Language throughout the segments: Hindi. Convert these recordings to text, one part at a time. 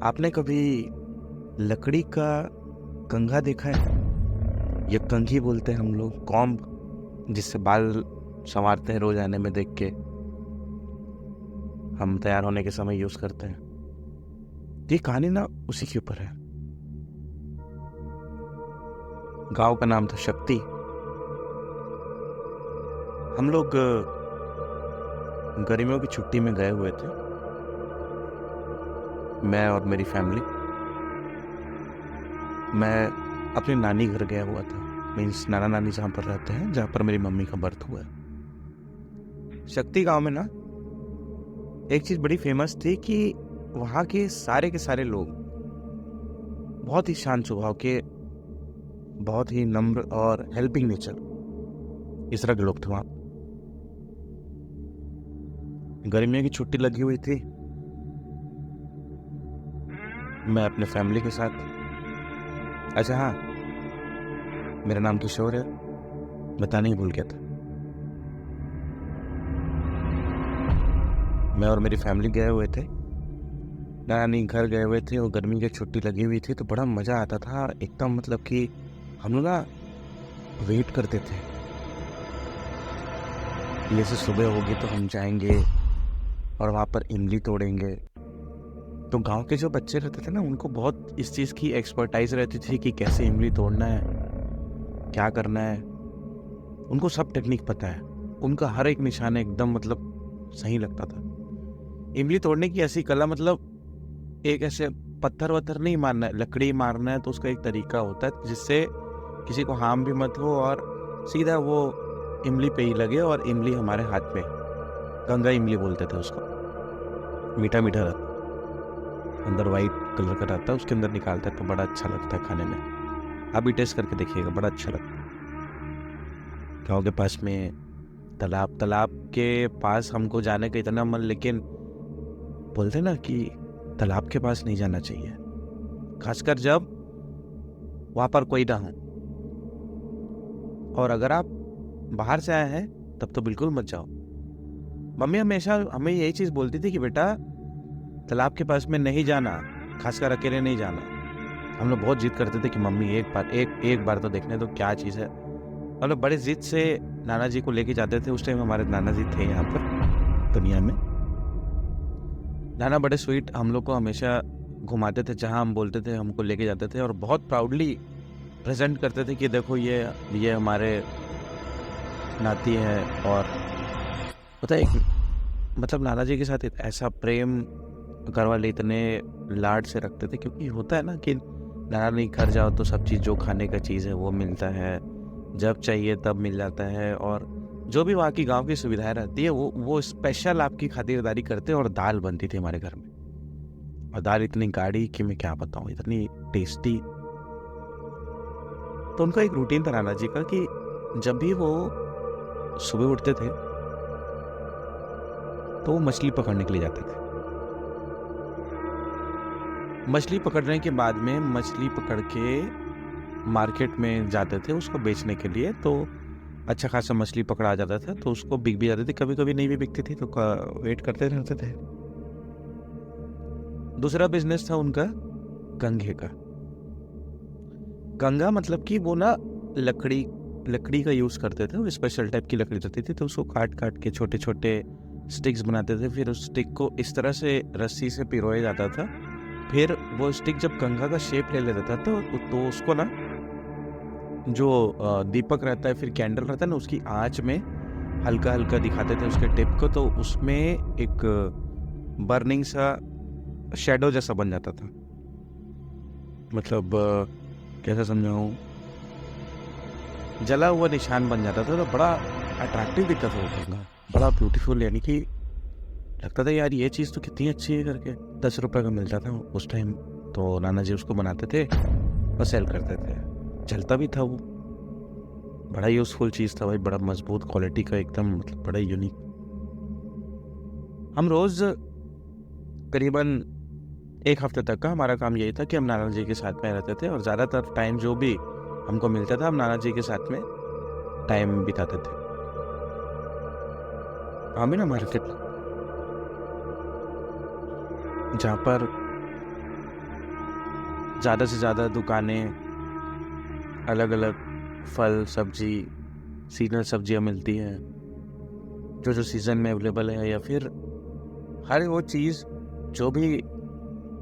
आपने कभी लकड़ी का कंघा देखा है? या कंघी बोलते हैं हम लोग, कॉम्ब, जिससे बाल संवारते हैं रोजाने में देख के हम तैयार होने के समय यूज करते हैं। ये कहानी ना उसी के ऊपर है। गांव का नाम था शक्ति। हम लोग गर्मियों की छुट्टी में गए हुए थे, मैं और मेरी फैमिली। मैं अपनी नानी घर गया हुआ था, मीन्स नाना नानी जहाँ पर रहते हैं, जहाँ पर मेरी मम्मी का बर्थ हुआ है। शक्ति गांव में ना एक चीज बड़ी फेमस थी कि वहाँ के सारे लोग बहुत ही शांत स्वभाव के, बहुत ही नम्र और हेल्पिंग नेचर, इस तरह के लोग थे वहाँ। गर्मियों की छुट्टी लगी हुई थी, मैं अपने फैमिली के साथ। अच्छा हाँ, मेरा नाम किशोर है, बताने ही भूल गया था। मैं और मेरी फैमिली गए हुए थे, नानी घर गए हुए थे और गर्मी की छुट्टी लगी हुई थी, तो बड़ा मज़ा आता था एकदम। मतलब कि हम लोग ना वेट करते थे, जैसे सुबह होगी तो हम जाएंगे और वहाँ पर इमली तोड़ेंगे। तो गांव के जो बच्चे रहते थे ना, उनको बहुत इस चीज़ की एक्सपर्टाइज रहती थी कि कैसे इमली तोड़ना है, क्या करना है। उनको सब टेक्निक पता है, उनका हर एक निशान एकदम मतलब सही लगता था। इमली तोड़ने की ऐसी कला, मतलब एक ऐसे पत्थर वत्थर नहीं मारना है, लकड़ी मारना है, तो उसका एक तरीका होता है जिससे किसी को हार्म भी मत हो और सीधा वो इमली पे ही लगे और इमली हमारे हाथ में। गंगा इमली बोलते थे उसको। मीठा मीठा रहता, अंदर वाइट कलर का रहता है, उसके अंदर निकालता है तो बड़ा अच्छा लगता है खाने में। आप भी टेस्ट करके देखिएगा, बड़ा अच्छा लगता है। गाँव के पास में तालाब तालाब के पास हमको जाने का इतना मन, लेकिन बोलते ना कि तालाब के पास नहीं जाना चाहिए, खासकर जब वहां पर कोई ना हो। और अगर आप बाहर से आए हैं तब तो बिल्कुल मत जाओ। मम्मी हमेशा हमें यही चीज बोलती थी कि बेटा तालाब के पास में नहीं जाना, खासकर अकेले नहीं जाना। हम लोग बहुत जिद करते थे कि मम्मी एक बार तो देखने दो क्या चीज है। हम लोग बड़े जिद से नाना जी को लेके जाते थे। उस टाइम हमारे नाना जी थे यहाँ पर दुनिया में। नाना बड़े स्वीट, हम लोग को हमेशा घुमाते थे, जहाँ हम बोलते थे हमको लेके जाते थे और बहुत प्राउडली प्रेजेंट करते थे कि देखो ये हमारे नाती है। और पता है मतलब नाना जी के साथ ऐसा प्रेम घर वाले इतने लाड से रखते थे, क्योंकि होता है ना कि नाना नहीं घर जाओ तो सब चीज़, जो खाने का चीज़ है वो मिलता है, जब चाहिए तब मिल जाता है। और जो भी वहाँ की गांव की सुविधाएं रहती है वो स्पेशल आपकी खातिरदारी करते हैं। और दाल बनती थी हमारे घर में, और दाल इतनी गाढ़ी कि मैं क्या बताऊँ, इतनी टेस्टी। तो उनका एक रूटीन था नाना जी का कि जब भी वो सुबह उठते थे तो वो मछली पकड़ने के लिए जाते थे। मछली पकड़ने के बाद में मछली पकड़ के मार्केट में जाते थे उसको बेचने के लिए। तो अच्छा खासा मछली पकड़ा जाता था तो उसको बिक भी जाती थी, कभी कभी नहीं भी बिकती थी तो वेट करते रहते थे। दूसरा बिजनेस था उनका कंघे का। कंघा मतलब कि वो ना लकड़ी लकड़ी का यूज करते थे, वो स्पेशल टाइप की लकड़ी रहती थी, तो उसको काट काट के छोटे छोटे स्टिक्स बनाते थे। फिर उस स्टिक को इस तरह से रस्सी से पिरोया जाता था। फिर वो स्टिक जब कंघा का शेप ले लेता था तो उसको ना, जो दीपक रहता है फिर कैंडल रहता है ना, उसकी आंच में हल्का हल्का दिखाते थे उसके टिप को, तो उसमें एक बर्निंग सा शेडो जैसा बन जाता था। मतलब कैसे समझाऊं, जला हुआ निशान बन जाता था। तो बड़ा अट्रैक्टिव दिखता था वो कंघा, बड़ा ब्यूटीफुल। यानी कि लगता था यार ये चीज़ तो कितनी अच्छी है करके। 10 रुपए का मिलता था उस टाइम, तो नाना जी उसको बनाते थे और सेल करते थे। चलता भी था वो, बड़ा यूजफुल चीज़ था भाई, बड़ा मजबूत क्वालिटी का एकदम, मतलब बड़ा यूनिक। हम रोज करीबन 1 हफ्ते तक का हमारा काम यही था कि हम नाना जी के साथ में रहते थे, और ज़्यादातर टाइम जो भी हमको मिलता था हम नाना जी के साथ में टाइम बिताते थे। आमिना मार्केट, जहाँ पर ज़्यादा से ज़्यादा दुकानें, अलग अलग फल सब्जी, सीजनल सब्जियां मिलती हैं जो जो सीज़न में अवेलेबल है, या फिर हर वो चीज़ जो भी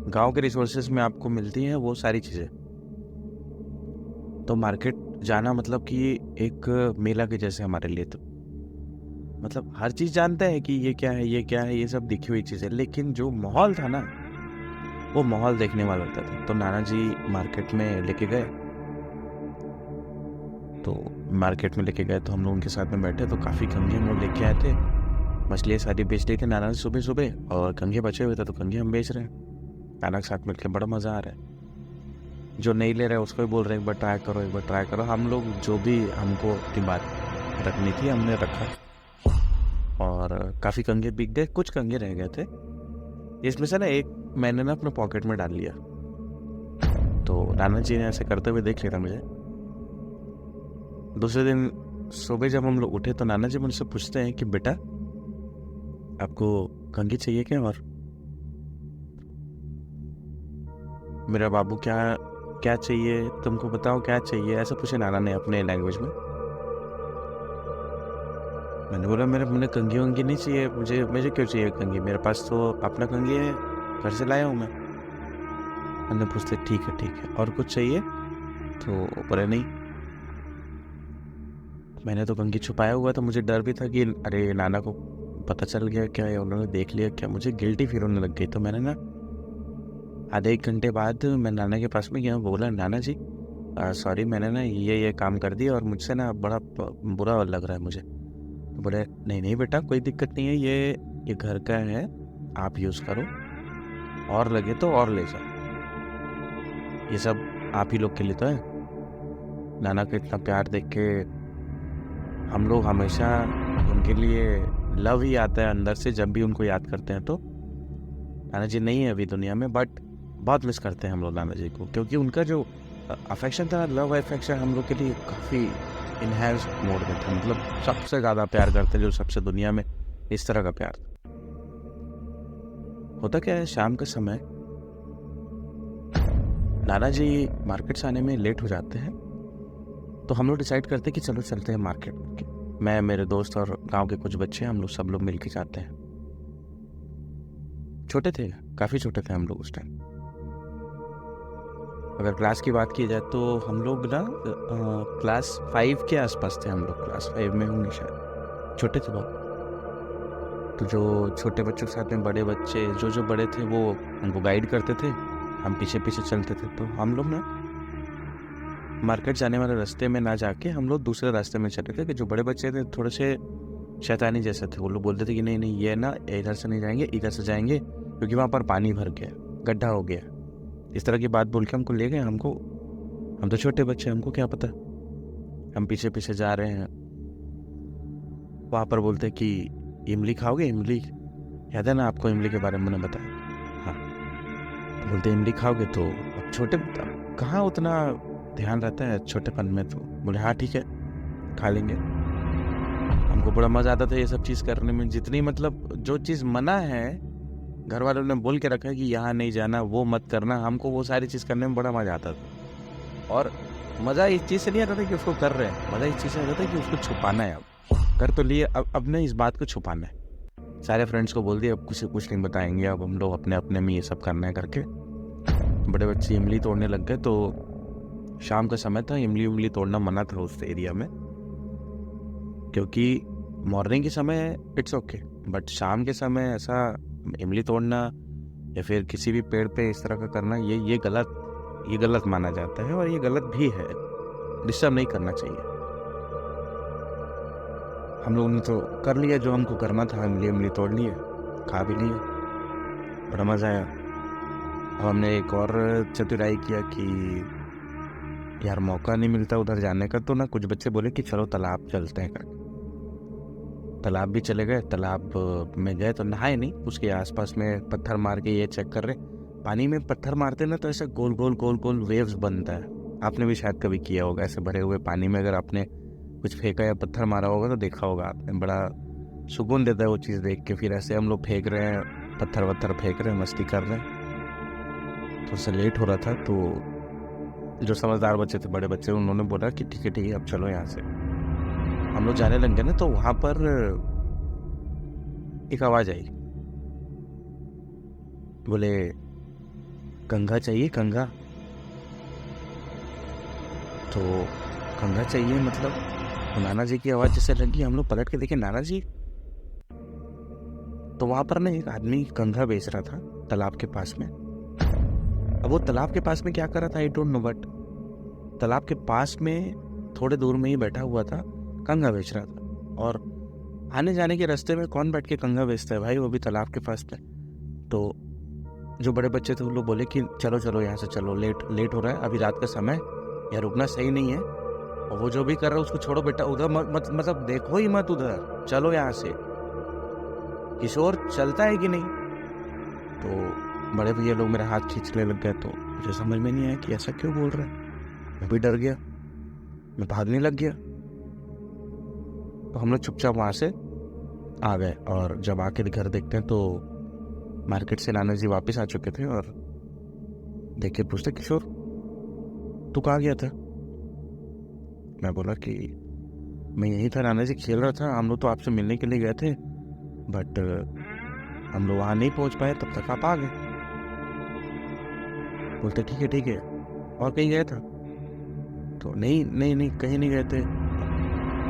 गांव के रिसोर्सेज में आपको मिलती हैं, वो सारी चीज़ें। तो मार्केट जाना मतलब कि एक मेला के जैसे हमारे लिए। तो मतलब हर चीज़ जानते हैं कि ये क्या है, ये क्या है, ये सब दिखी हुई चीज़ है, लेकिन जो माहौल था ना, वो माहौल देखने वाला होता था। तो नाना जी मार्केट में लेके गए, तो मार्केट में लेके गए तो हम लोग उनके साथ में बैठे, तो काफ़ी कंघे हम लोग लेके आए थे। मछलियाँ सारी बेच रही थे नाना जी सुबह सुबह, और कंघे बचे हुए थे तो कंघे हम बेच रहे हैं। नाना के साथ मिलकर बड़ा मज़ा आ रहा है। जो नहीं ले रहे हैं उसको भी बोल रहे हैं एक बार ट्राई करो, एक बार ट्राई करो। हम लोग जो भी हमको अपनी बात रखनी थी हमने रखा, और काफ़ी कंघे बिक गए, कुछ कंघे रह गए थे। इसमें से ना एक मैंने ना अपने पॉकेट में डाल लिया। तो नाना जी ने ऐसे करते हुए देख लिया था मुझे। दूसरे दिन सुबह जब हम लोग उठे तो नाना जी मुझसे पूछते हैं कि बेटा आपको कंघी चाहिए क्या? और मेरा बाबू क्या क्या चाहिए, तुमको बताओ क्या चाहिए, ऐसा पूछे नाना ने अपने लैंग्वेज में। मैंने बोला मेरे मुझे कंघी वंघी नहीं चाहिए, मुझे मुझे क्यों चाहिए कंघी, मेरे पास तो अपना कंघी है, घर से लाया हूँ मैं। मैंने पूछते ठीक है और कुछ चाहिए? तो बोले नहीं। मैंने तो कंघी छुपाया हुआ था, मुझे डर भी था कि अरे नाना को पता चल गया क्या, या उन्होंने देख लिया क्या, मुझे गिल्टी फील होने लग गई। तो मैंने ना आधे एक घंटे बाद मैं नाना के पास में गया, बोला नाना जी सॉरी, मैंने ना ये काम कर दिया और मुझसे ना बड़ा बुरा लग रहा है मुझे। तो बोले नहीं नहीं बेटा कोई दिक्कत नहीं है, ये घर का है, आप यूज़ करो, और लगे तो और ले जाओ, ये सब आप ही लोग के लिए तो है। नाना का इतना प्यार देख के हम लोग हमेशा उनके लिए लव ही आता है अंदर से, जब भी उनको याद करते हैं। तो नाना जी नहीं है अभी दुनिया में, बट बहुत मिस करते हैं हम लोग नाना जी को, क्योंकि उनका जो अफेक्शन था, लव अफेक्शन हम लोग के लिए काफ़ी इनहेंस मोड में था। मतलब सबसे ज़्यादा प्यार करते हैं जो सबसे दुनिया में इस तरह का प्यार था। होता क्या है, शाम के समय नाना जी मार्केट से आने में लेट हो जाते हैं, तो हम लोग डिसाइड करते हैं कि चलो चलते हैं मार्केट। मैं, मेरे दोस्त और गांव के कुछ बच्चे, हम लोग सब लोग मिल के जाते हैं। छोटे थे, काफ़ी छोटे थे हम लोग उस टाइम। अगर क्लास की बात की जाए तो हम लोग ना क्लास 5 के आसपास थे, हम लोग क्लास 5 में होंगे शायद, छोटे थे बहुत। तो जो छोटे बच्चों के साथ में बड़े बच्चे, जो बड़े थे वो उनको गाइड करते थे, हम पीछे पीछे चलते थे। तो हम लोग ना मार्केट जाने वाले रास्ते में ना जाके हम लोग दूसरे रास्ते में चले थे, कि जो बड़े बच्चे थे थोड़े से शैतानी जैसे थे, वो लोग बोलते थे कि नहीं नहीं ये ना इधर से नहीं जाएंगे, इधर से जाएंगे, क्योंकि वहाँ पर पानी भर गया, गड्ढा हो गया, इस तरह की बात बोल के हमको ले गए। हम तो छोटे बच्चे, हमको क्या पता। हम पीछे पीछे जा रहे हैं, वहाँ पर बोलते कि इमली खाओगे? इमली याद है ना आपको, इमली के बारे में मैंने बताया। हाँ, तो बोलते इमली खाओगे? तो अब छोटे कहाँ उतना ध्यान रहता है छोटेपन में। तो बोले हाँ ठीक है खा लेंगे। हमको बड़ा मज़ा आता था ये सब चीज़ करने में, जितनी मतलब जो चीज़ मना है, घर वालों ने बोल के रखा है कि यहाँ नहीं जाना, वो मत करना, हमको वो सारी चीज़ करने में बड़ा मज़ा आता था। और मज़ा इस चीज़ से नहीं आता था कि उसको कर रहे हैं, मज़ा इस चीज़ से आता था कि उसको छुपाना है। अब कर तो लिए, अब नहीं, इस बात को छुपाना है। सारे फ्रेंड्स को बोल दिया अब कुछ नहीं बताएंगे, अब हम लोग अपने अपने में ये सब करना है करके। बड़े बच्चे इमली तोड़ने लग गए। तो शाम का समय था, इमली तोड़ना मना था उस एरिया में, क्योंकि मॉर्निंग के समय इट्स ओके, बट शाम के समय ऐसा इमली तोड़ना या फिर किसी भी पेड़ पे इस तरह का करना, ये गलत माना जाता है, और ये गलत भी है, डिस्टर्ब नहीं करना चाहिए। हम लोगों ने तो कर लिया जो हमको करना था, इमली तोड़ लिए, खा भी लिए, बड़ा मज़ा आया। अब हमने एक और चतुराई किया कि यार मौका नहीं मिलता उधर जाने का, तो ना कुछ बच्चे बोले कि चलो तालाब चलते हैं करके। तालाब भी चले गए। तालाब में गए तो नहाए नहीं, उसके आसपास में पत्थर मार के ये चेक कर रहे। पानी में पत्थर मारते ना तो ऐसा गोल गोल वेव्स बनता है। आपने भी शायद कभी किया होगा, ऐसे भरे हुए पानी में अगर आपने कुछ फेंका या पत्थर मारा होगा तो देखा होगा आपने, बड़ा सुकून देता है वो चीज़ देख के। फिर ऐसे हम लोग फेंक रहे हैं, पत्थर वत्थर फेंक रहे हैं, मस्ती कर रहे हैं। तो उससे लेट हो रहा था, तो जो समझदार बच्चे थे, बड़े बच्चे, उन्होंने बोला कि ठीक है अब चलो यहाँ से। हम लोग जाने लग गए ना, तो वहाँ पर एक आवाज़ आई, बोले कंघा चाहिए कंघा। तो कंघा चाहिए मतलब, तो नाना जी की आवाज़ जैसे लगी, हम लोग पलट के देखे नाना जी। तो वहाँ पर ना एक आदमी कंघा बेच रहा था तालाब के पास में। अब वो तालाब के पास में क्या कर रहा था आई डोंट नो, बट तालाब के पास में थोड़े दूर में ही बैठा हुआ था, कंघा बेच रहा था। और आने जाने के रास्ते में कौन बैठ के कंघा बेचता है भाई, वो भी तालाब के पास में। तो जो बड़े बच्चे थे वो लोग बोले कि चलो चलो यहाँ से चलो, लेट हो रहा है, अभी रात का समय, यहाँ रुकना सही नहीं है। और वो जो भी कर रहा है उसको छोड़ो बेटा, उधर मतलब देखो ही मत उधर, चलो यहाँ से। किशोर चलता है कि नहीं? तो बड़े भैया लोग मेरा हाथ खींचने लग गए। तो मुझे समझ में नहीं आया कि ऐसा क्यों बोल रहा है। मैं भी डर गया, मैं भागने लग गया। तो हम लोग चुपचाप वहाँ से आ गए, और जब आके घर देखते हैं तो मार्केट से नाना जी वापस आ चुके थे। और देख के पूछते, किशोर तू कहाँ गया था? मैं बोला कि मैं यही था नाना जी, खेल रहा था, हम लोग तो आपसे मिलने के लिए गए थे, बट हम लोग वहाँ नहीं पहुँच पाए, तब तक आप आ गए। बोलते ठीक है, और कहीं गया था? तो नहीं कहीं नहीं गए थे,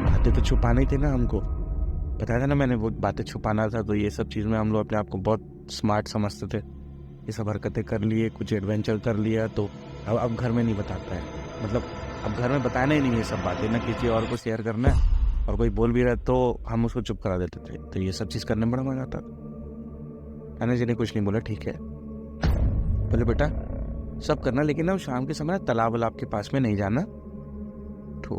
बातें तो छुपानी थी ना हमको, बताया था ना मैंने, वो बातें छुपाना था। तो ये सब चीज़ में हम लोग अपने आप को बहुत स्मार्ट समझते थे, ये सब हरकतें कर लिए, कुछ एडवेंचर कर लिया। तो अब घर में नहीं बताता है, मतलब अब घर में बताना ही नहीं है सब बातें, ना किसी और को शेयर करना है, और कोई बोल भी रहा है तो हम उसको चुप करा देते थे। तो ये सब चीज़ करने में बड़ा मजा आता था। नाना जी ने कुछ नहीं बोला, ठीक है, बोले बेटा सब करना, लेकिन ना शाम के समय तालाब वालाब के पास में नहीं जाना। तो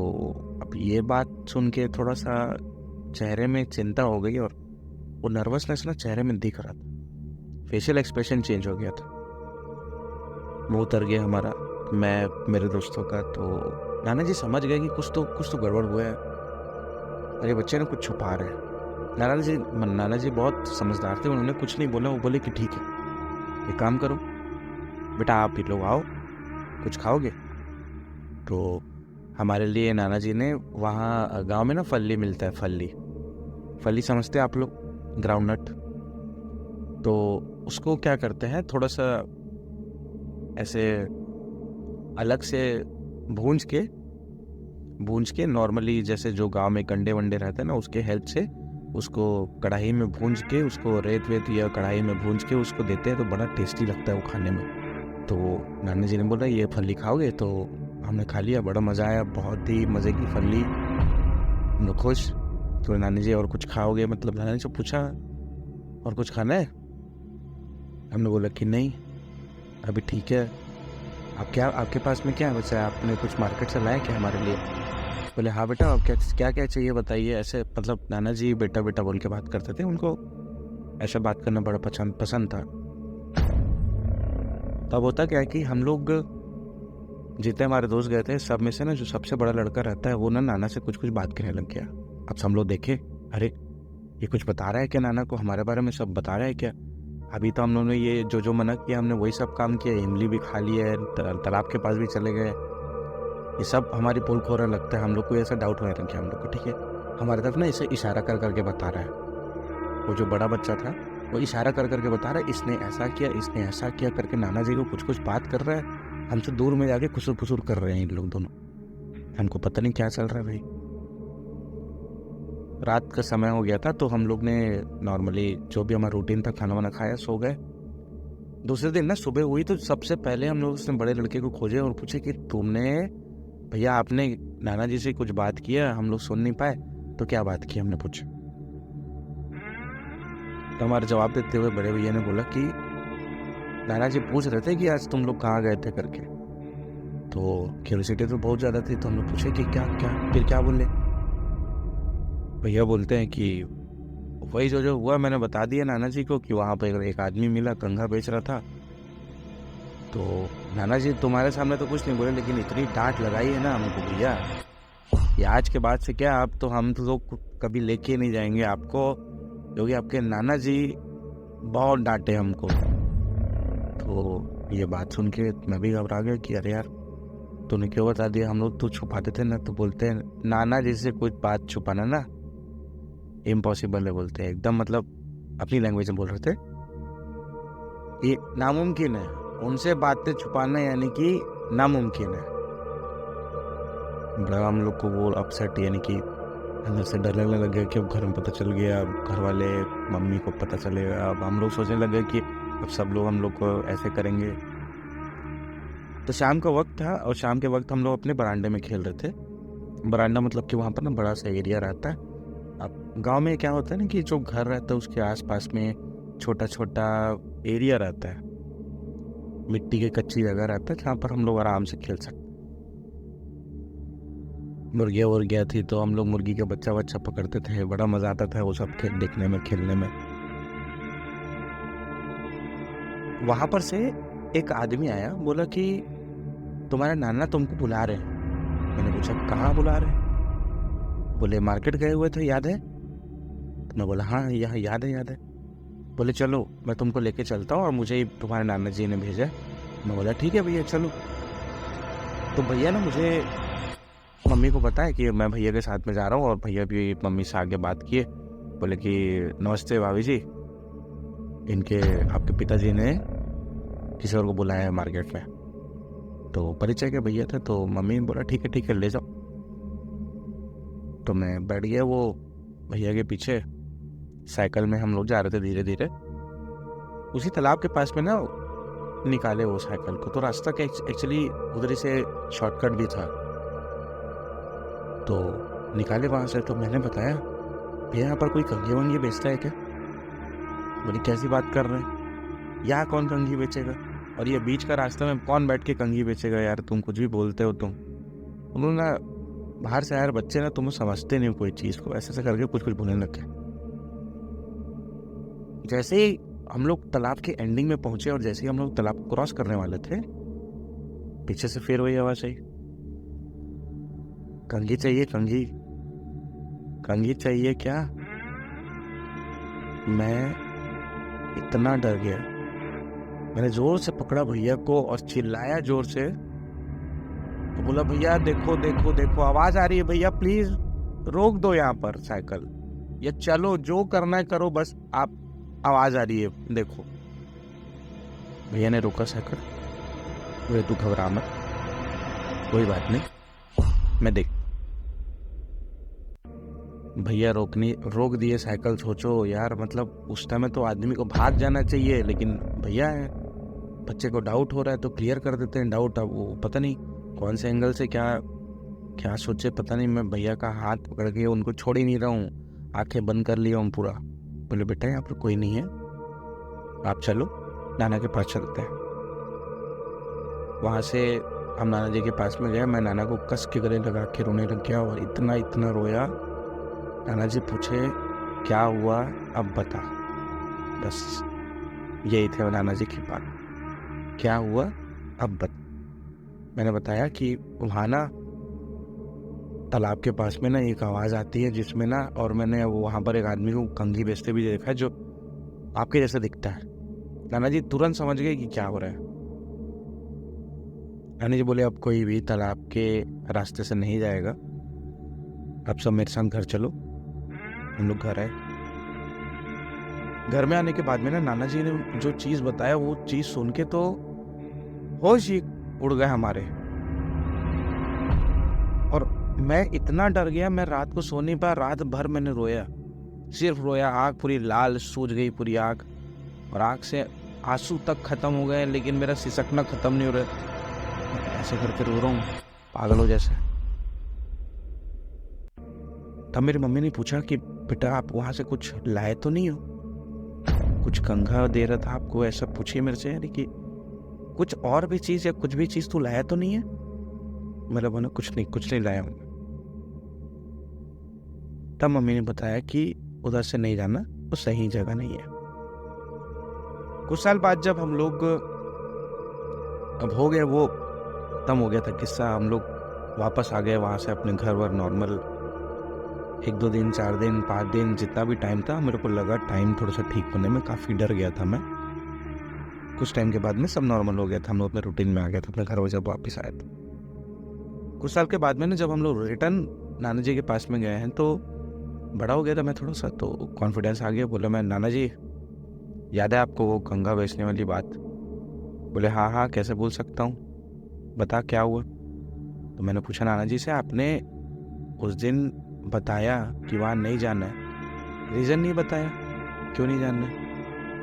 अब ये बात सुन के थोड़ा सा चेहरे में चिंता हो गई, और वो नर्वसनेस ना चेहरे में दिख रहा था, फेशियल एक्सप्रेशन चेंज हो गया था, मुंह उतर गया हमारा, मैं मेरे दोस्तों का। तो नाना जी समझ गए कि कुछ तो गड़बड़ हुआ है, अरे बच्चे ने कुछ छुपा रहे हैं। नाना जी बहुत समझदार थे, उन्होंने कुछ नहीं बोला। वो बोले कि ठीक है, एक काम करो बेटा, आप ही लोग आओ, कुछ खाओगे? तो हमारे लिए नाना जी ने, वहाँ गांव में ना फल्ली मिलता है, फल्ली समझते हैं आप लोग, ग्राउंडनट। तो उसको क्या करते हैं, थोड़ा सा ऐसे अलग से भूंज के नॉर्मली जैसे जो गांव में कंडे वंडे रहते हैं ना, उसके हेल्प से उसको कढ़ाई में भूंज के, उसको रेत वेत या कढ़ाई में भूंज के उसको देते हैं, तो बड़ा टेस्टी लगता है वो खाने में। तो नाना जी ने बोला ये फल्ली खाओगे? तो हमने खा लिया, बड़ा मज़ा आया, बहुत ही मज़े की फल्ली, हम लोग खुश। तो नानी जी और कुछ खाओगे, मतलब नाना जी से पूछा और कुछ खाना है? हमने बोला कि नहीं अभी ठीक है। आपके पास में क्या है बच्चा, आपने कुछ मार्केट से लाया क्या हमारे लिए? बोले हाँ बेटा, आप क्या क्या चाहिए बताइए। ऐसे मतलब नाना जी बेटा बेटा बोल के बात करते थे, उनको ऐसा बात करना बड़ा पसंद था। तब होता क्या है कि हम लोग जितने हमारे दोस्त गए थे, सब में से ना जो सबसे बड़ा लड़का रहता है, वो ना नाना से कुछ बात करने लग गया। अब हम लोग देखे, अरे ये कुछ बता रहा है क्या नाना को हमारे बारे में, सब बता रहा है क्या? अभी तो हम लोगों ने ये जो मना किया, हमने वही सब काम किया, इमली भी खा ली है, तालाब के पास भी चले गए, ये सब हमारी पोल खोरा लगता है। हम लोग को ऐसा डाउट होने लग गया हम लोग को, ठीक है, हमारे तरफ ना इसे इशारा कर करके बता रहा है। वो जो बड़ा बच्चा था वो इशारा कर करके बता रहा है, इसने ऐसा किया करके नाना जी को कुछ बात कर रहा है। हमसे दूर में जाके खुसुर कर रहे हैं इन लोग दोनों, हमको पता नहीं क्या चल रहा है भाई। रात का समय हो गया था, तो हम लोग ने नॉर्मली जो भी हमारा रूटीन था, खाना वाना खाया, सो गए। दूसरे दिन ना सुबह हुई तो सबसे पहले हम लोग उसने बड़े लड़के को खोजे और पूछे कि तुमने भैया आपने नाना जी से कुछ बात किया, हम लोग सुन नहीं पाए, तो क्या बात की हमने पूछा। तो हमारा जवाब देते हुए बड़े भैया ने बोला कि नाना जी पूछ रहे थे कि आज तुम लोग कहाँ गए थे करके। तो क्यूरियोसिटी तो बहुत ज़्यादा थी, तो हम लोग पूछे कि क्या फिर क्या बोले। भैया बोलते हैं कि वही जो हुआ मैंने बता दिया नाना जी को, कि वहाँ पर एक आदमी मिला, कंघा बेच रहा था। तो नाना जी तुम्हारे सामने तो कुछ नहीं बोले, लेकिन इतनी डांट लगाई है ना हमको भैया, ये आज के बाद से क्या, आप तो हम तो लोग कभी लेके नहीं जाएंगे आपको, क्योंकि आपके नाना जी बहुत डांटे हमको। तो ये बात सुन के मैं भी घबरा गया कि अरे यार तूने क्यों बता दिया, हम लोग तो छुपाते थे ना। तो बोलते हैं नाना जी से कुछ बात छुपाना ना इम्पॉसिबल है, बोलते हैं एकदम, मतलब अपनी लैंग्वेज में बोल रहे थे, ये नामुमकिन है, उनसे बातें छुपाना यानी कि नामुमकिन है। बड़ा हम लोग को वो अपसेट, यानी कि अंदर से डर लगने लग गया कि अब घर में पता चल गया, अब घर वाले मम्मी को पता चलेगा, अब हम लोग सोचने लगे कि अब सब लोग हम लोग को ऐसे करेंगे। तो शाम का वक्त था और शाम के वक्त हम लोग अपने बरामदे में खेल रहे थे। बरामदा मतलब कि वहाँ पर ना बड़ा सा एरिया रहता है। अब गांव में क्या होता है ना कि जो घर रहता है उसके आसपास में छोटा छोटा एरिया रहता है, मिट्टी की कच्ची जगह रहता है जहाँ पर हम लोग आराम से खेल सकते। मुर्गियाँ वुर्गियाँ थी तो हम लोग मुर्गी का बच्चा बच्चा पकड़ते थे, बड़ा मजा आता था वो सब देखने में, खेलने में। वहां पर से एक आदमी आया, बोला कि तुम्हारे नाना तुमको बुला रहे हैं। मैंने पूछा कहाँ बुला रहे हैं? बोले मार्केट गए हुए थे, याद है? तो मैं बोला हाँ यह याद है, याद है। बोले चलो मैं तुमको लेके चलता हूँ और मुझे ही तुम्हारे नाना जी ने भेजा है। मैं बोला ठीक है भैया चलो। तो भैया ना मुझे मम्मी को पता है कि मैं भैया के साथ में जा रहा हूँ और भैया भी मम्मी से आगे बात किए। बोले कि नमस्ते भाभी जी, इनके आपके पिताजी ने किसी और को बुलाया है मार्केट में। तो परिचय के भैया थे, तो मम्मी ने बोला ठीक है ले जाओ। तो मैं बैठ गया वो भैया के पीछे, साइकिल में हम लोग जा रहे थे धीरे धीरे। उसी तालाब के पास में ना निकाले वो साइकिल को, तो रास्ता का एक्चुअली उधर से शॉर्टकट भी था। तो निकाले वहाँ से। तो मैंने बताया भैया यहाँ पर कोई कंघी वंगी बेचता है क्या? बोली कैसी बात कर रहे हैं, यहाँ कौन कंघी बेचेगा, और ये बीच का रास्ते में कौन बैठ के कंघी बेचेगा, यार तुम कुछ भी बोलते हो तुम। उन्होंने ना बाहर से यार बच्चे ना तुम्हें समझते नहीं कोई चीज़ को, ऐसे ऐसे करके कुछ कुछ बोलने लग गए। जैसे ही हम लोग तालाब के एंडिंग में पहुंचे और जैसे ही हम लोग तालाब क्रॉस करने वाले थे, पीछे से फिर वही आवाज आई, कंघी चाहिए कंघी, कंघी चाहिए क्या? मैं इतना डर गया, मैंने जोर से पकड़ा भैया को और चिल्लाया जोर से। तो बोला भैया देखो देखो देखो आवाज आ रही है भैया, प्लीज रोक दो यहाँ पर साइकिल, या चलो जो करना है करो, बस आप आवाज आ रही है देखो। भैया ने रोका साइकिल। बोले तू घबरा मत, कोई बात नहीं मैं देख। भैया रोक दिए साइकिल। सोचो यार, मतलब उस टाइम तो आदमी को भाग जाना चाहिए, लेकिन भैया है, बच्चे को डाउट हो रहा है तो क्लियर कर देते हैं डाउट। अब वो पता नहीं कौन से एंगल से क्या क्या सोचे, पता नहीं। मैं भैया का हाथ पकड़ के उनको छोड़ ही नहीं रहा हूँ, आंखें बंद कर लिया हूँ पूरा। बोले बेटा यहाँ पर कोई नहीं है, आप चलो नाना के पास चलते हैं। वहाँ से हम नाना जी के पास में गए। मैं नाना को कस के गले लगा के रोने लग गया और इतना इतना रोया। नाना जी पूछे क्या हुआ अब बता, बस यही थे नाना जी की बात, क्या हुआ अब बता। मैंने बताया कि वहाँ ना तालाब के पास में ना एक आवाज़ आती है जिसमें ना, और मैंने वहाँ पर एक आदमी को कंघी बेचते भी देखा है जो आपके जैसे दिखता है। नाना जी तुरंत समझ गए कि क्या हो रहा है। नाना जी बोले अब कोई भी तालाब के रास्ते से नहीं जाएगा, अब सब मेरे साथ घर चलो। हम लोग घर आए। घर में आने के बाद में ना नाना जी ने जो चीज बताया वो चीज सुन के तो होश ही उड़ गए हमारे, और मैं इतना डर गया, मैं रात को सो नहीं पाया। रात भर मैंने रोया, सिर्फ रोया। आँख पूरी लाल सूज गई पूरी आँख, और आँख से आंसू तक खत्म हो गए, लेकिन मेरा सिसकना खत्म नहीं हो रहा। ऐसे करके रो रहा हूँ पागल हो जैसे। तब मेरी मम्मी ने पूछा कि बेटा आप वहां से कुछ लाए तो नहीं हो, कुछ कंघा दे रहा था आपको, ऐसा पूछिए मेरे से, यानी कि कुछ और भी चीज या कुछ भी चीज तू लाया तो नहीं है? मेरा बोला कुछ नहीं लाया हूं। तब मम्मी ने बताया कि उधर से नहीं जाना, वो सही जगह नहीं है। कुछ साल बाद जब हम लोग अब हो गया, वो खत्म हो गया था किस्सा, हम लोग वापस आ गए वहां से अपने घर वर नॉर्मल। 1-2 दिन 4 दिन 5 दिन जितना भी टाइम था, मेरे को लगा टाइम थोड़ा सा ठीक होने में, काफ़ी डर गया था मैं। कुछ टाइम के बाद में सब नॉर्मल हो गया था, हम लोग अपने रूटीन में आ गया था, अपने घर जब वापस आए थे। कुछ साल के बाद में ना जब हम लोग रिटर्न नाना जी के पास में गए हैं तो बड़ा हो गया था मैं थोड़ा सा, तो कॉन्फिडेंस आ गया। बोला मैं, नाना जी याद है आपको वो गंगा बेचने वाली बात? बोले हाँ हाँ, कैसे भूल सकता हूँ, बता क्या हुआ। तो मैंने पूछा नाना जी से, आपने उस दिन बताया कि वहाँ नहीं जाना है, रीज़न नहीं बताया, क्यों नहीं जाना है?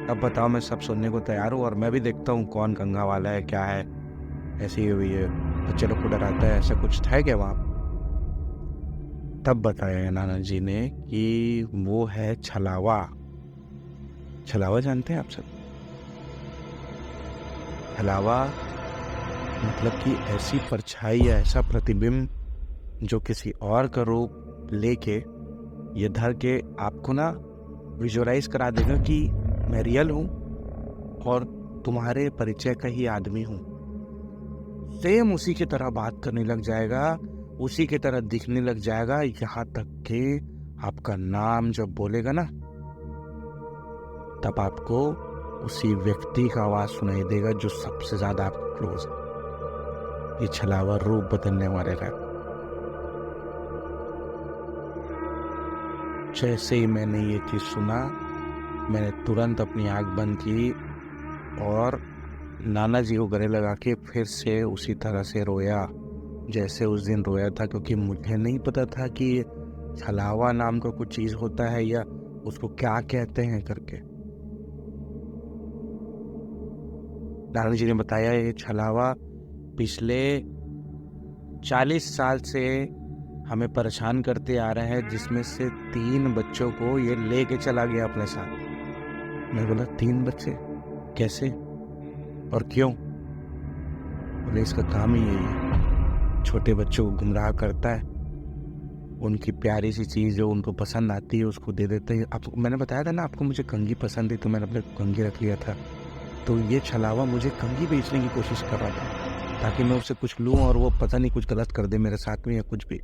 अब बताओ, मैं सब सुनने को तैयार हूँ और मैं भी देखता हूँ कौन गंगा वाला है, क्या है, ऐसी हुई है, बच्चे लोग को डराता है, ऐसा कुछ था क्या वहाँ? तब बताया नाना जी ने कि वो है छलावा। छलावा जानते हैं आप सब? छलावा मतलब कि ऐसी परछाई या ऐसा प्रतिबिंब जो किसी और का रूप लेके ये धर के आपको ना विजुअलाइज करा देगा कि मैं रियल हूँ और तुम्हारे परिचय का ही आदमी हूँ। सेम उसी की तरह बात करने लग जाएगा, उसी की तरह दिखने लग जाएगा, यहाँ तक कि आपका नाम जब बोलेगा ना तब आपको उसी व्यक्ति का आवाज सुनाई देगा जो सबसे ज्यादा आपको क्लोज है। ये छलावा रूप बदलने वाले का। जैसे ही मैंने ये चीज सुना, मैंने तुरंत अपनी आंख बंद की और नाना जी को गले लगा के फिर से उसी तरह से रोया जैसे उस दिन रोया था, क्योंकि मुझे नहीं पता था कि छलावा नाम का कुछ चीज होता है या उसको क्या कहते हैं करके। नाना जी ने बताया ये छलावा पिछले 40 साल से हमें परेशान करते आ रहे हैं, जिसमें से 3 बच्चों को ये लेके चला गया अपने साथ। मैं बोला 3 बच्चे कैसे और क्यों? बोले इसका काम ही यही है, छोटे बच्चों को गुमराह करता है, उनकी प्यारी सी चीज़ जो उनको पसंद आती है उसको दे देते हैं। आपको मैंने बताया था ना आपको मुझे कंघी पसंद है, तो मैंने अपने कंघी रख लिया था। तो ये छलावा मुझे कंघी बेचने की कोशिश कर रहा था ताकि मैं उससे कुछ लूँ और वो पता नहीं कुछ गलत कर दे मेरे साथ में या कुछ भी।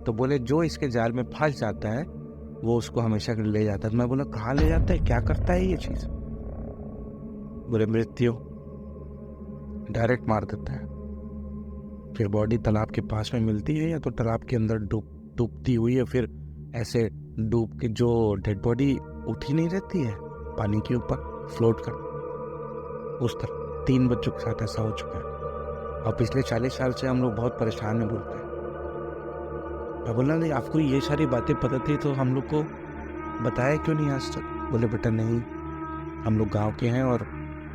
तो बोले जो इसके जाल में फंस जाता है वो उसको हमेशा के लिए ले जाता है। तो मैं बोला कहाँ ले जाता है, क्या करता है ये चीज़? बोले मृत्यु, डायरेक्ट मार देता है। फिर बॉडी तालाब के पास में मिलती है या तो तालाब के अंदर डूबती हुई है, फिर ऐसे डूब के जो डेड बॉडी उठी नहीं रहती है पानी के ऊपर फ्लोट कर, उस तरह 3 बच्चों के साथ ऐसा हो चुका है। और पिछले 40 साल से हम लोग बहुत परेशान हैं बोलते हैं। मैं बोला नहीं, आपको ये सारी बातें पता थी तो हम लोग को बताया क्यों नहीं आज तक? बोले बेटा नहीं, हम लोग गांव के हैं और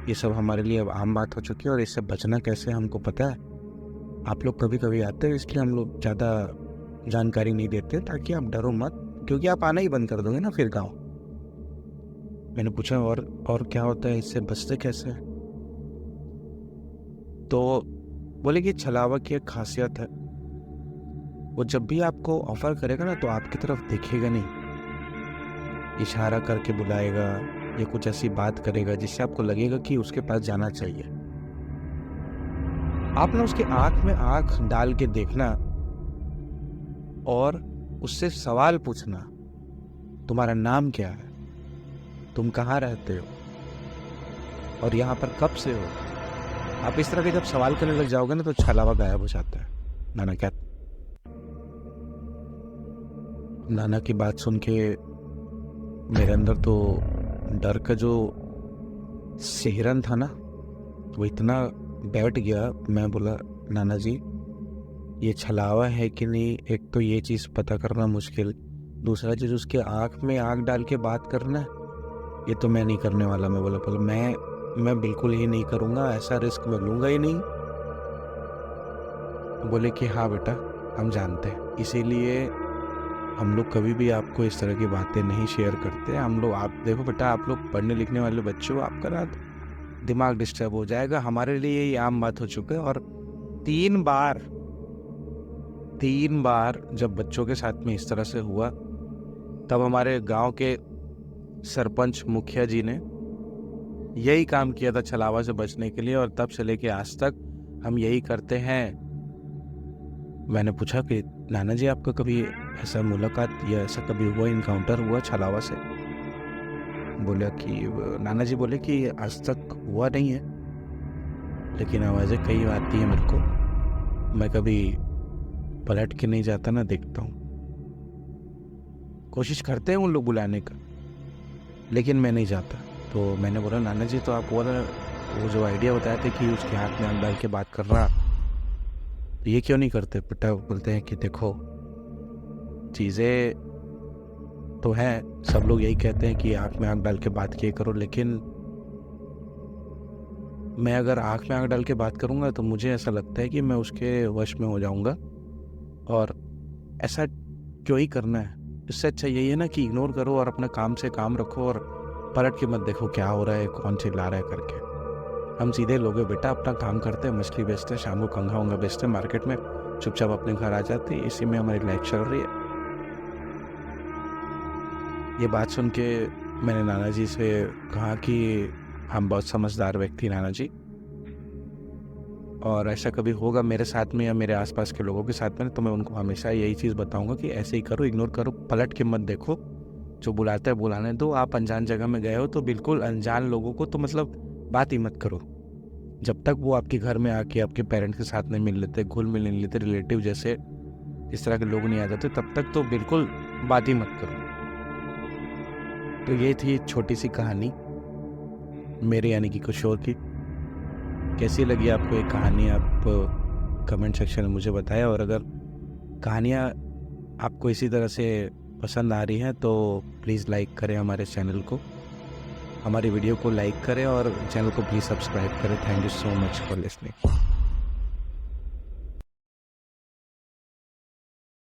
ये सब हमारे लिए अब आम बात हो चुकी है और इससे बचना कैसे हमको पता है। आप लोग कभी कभी आते हैं इसलिए हम लोग ज़्यादा जानकारी नहीं देते ताकि आप डरो मत, क्योंकि आप आना ही बंद कर दोगे ना फिर गाँव। मैंने पूछा और क्या होता है, इससे बचते कैसे? तो बोले कि छलावा की एक खासियत है, वो जब भी आपको ऑफर करेगा ना तो आपकी तरफ देखेगा नहीं, इशारा करके बुलाएगा या कुछ ऐसी बात करेगा जिससे आपको लगेगा कि उसके पास जाना चाहिए। आप ना उसके आंख में आंख डाल के देखना और उससे सवाल पूछना, तुम्हारा नाम क्या है, तुम कहाँ रहते हो और यहाँ पर कब से हो? आप इस तरह के जब सवाल करने लग जाओगे ना तो छलावा गायब हो जाता है। नाना की बात सुन के मेरे अंदर तो डर का जो सिहरन था ना वो इतना बैठ गया। मैं बोला नाना जी ये छलावा है कि नहीं, एक तो ये चीज़ पता करना मुश्किल, दूसरा चीज़ उसके आँख में आँख डाल के बात करना, ये तो मैं नहीं करने वाला। मैं बोला मैं बिल्कुल ही नहीं करूँगा, ऐसा रिस्क मैं लूँगा ही नहीं। बोले कि हाँ बेटा हम जानते हैं, इसीलिए हम लोग कभी भी आपको इस तरह की बातें नहीं शेयर करते। हम लोग, आप देखो बेटा, आप लोग पढ़ने लिखने वाले बच्चे हो, आपका रात दिमाग डिस्टर्ब हो जाएगा, हमारे लिए ये आम बात हो चुका है। और 3 बार जब बच्चों के साथ में इस तरह से हुआ तब हमारे गांव के सरपंच मुखिया जी ने यही काम किया था छलावा से बचने के लिए, और तब से लेके आज तक हम यही करते हैं। मैंने पूछा कि नाना जी आपका कभी ऐसा मुलाकात या ऐसा कभी हुआ, इनकाउंटर हुआ छलावा से? बोला कि नाना जी बोले कि आज तक हुआ नहीं है, लेकिन आवाज़ें कई आती हैं मेरे को। मैं कभी पलट के नहीं जाता ना, देखता हूँ। कोशिश करते हैं उन लोग बुलाने का, लेकिन मैं नहीं जाता। तो मैंने बोला नाना जी, तो आप वो जो आइडिया बताए थे कि उसके हाथ में आँख डाल के बात कर रहा, तो ये क्यों नहीं करते? बेटा बोलते हैं कि देखो, चीज़ें तो हैं, सब लोग यही कहते हैं कि आँख में आँख डाल के बात किया करो, लेकिन मैं अगर आँख में आँख डाल के बात करूँगा तो मुझे ऐसा लगता है कि मैं उसके वश में हो जाऊँगा, और ऐसा क्यों ही करना है? इससे अच्छा यही है ना कि इग्नोर करो और अपना काम से काम रखो, और पलट के मत देखो क्या हो रहा है, कौन चिल्ला रहा है करके। हम सीधे लोग हैं बेटा, अपना काम करते हैं, मछली बेचते हैं, शाम को कंघा उंघा बेचते हैं मार्केट में, चुपचाप अपने घर आ जाते हैं। इसी में हमारी लाइफ चल रही है। ये बात सुन के मैंने नाना जी से कहा कि हम बहुत समझदार व्यक्ति नाना जी, और ऐसा कभी होगा मेरे साथ में या मेरे आसपास के लोगों के साथ में तो मैं उनको हमेशा यही चीज़ बताऊंगा कि ऐसे ही करो, इग्नोर करो, पलट के मत देखो। जो बुलाता है बुलाने दो। आप अनजान जगह में गए हो तो बिल्कुल अनजान लोगों को तो मतलब बात ही मत करो। जब तक वो आपके घर में आके आपके पेरेंट्स के साथ नहीं मिल लेते, घुल मिल नहीं लेते, रिलेटिव जैसे इस तरह के लोग नहीं आ जाते, तब तक तो बिल्कुल बात ही मत करो। तो ये थी छोटी सी कहानी मेरे यानी कि किशोर की। कैसी लगी आपको ये कहानी, आप कमेंट सेक्शन में मुझे बताएं। और अगर कहानियाँ आपको इसी तरह से पसंद आ रही हैं तो प्लीज़ लाइक करें हमारे चैनल को, हमारी वीडियो को लाइक करें और चैनल को प्लीज़ सब्सक्राइब करें। Thank you so much for listening.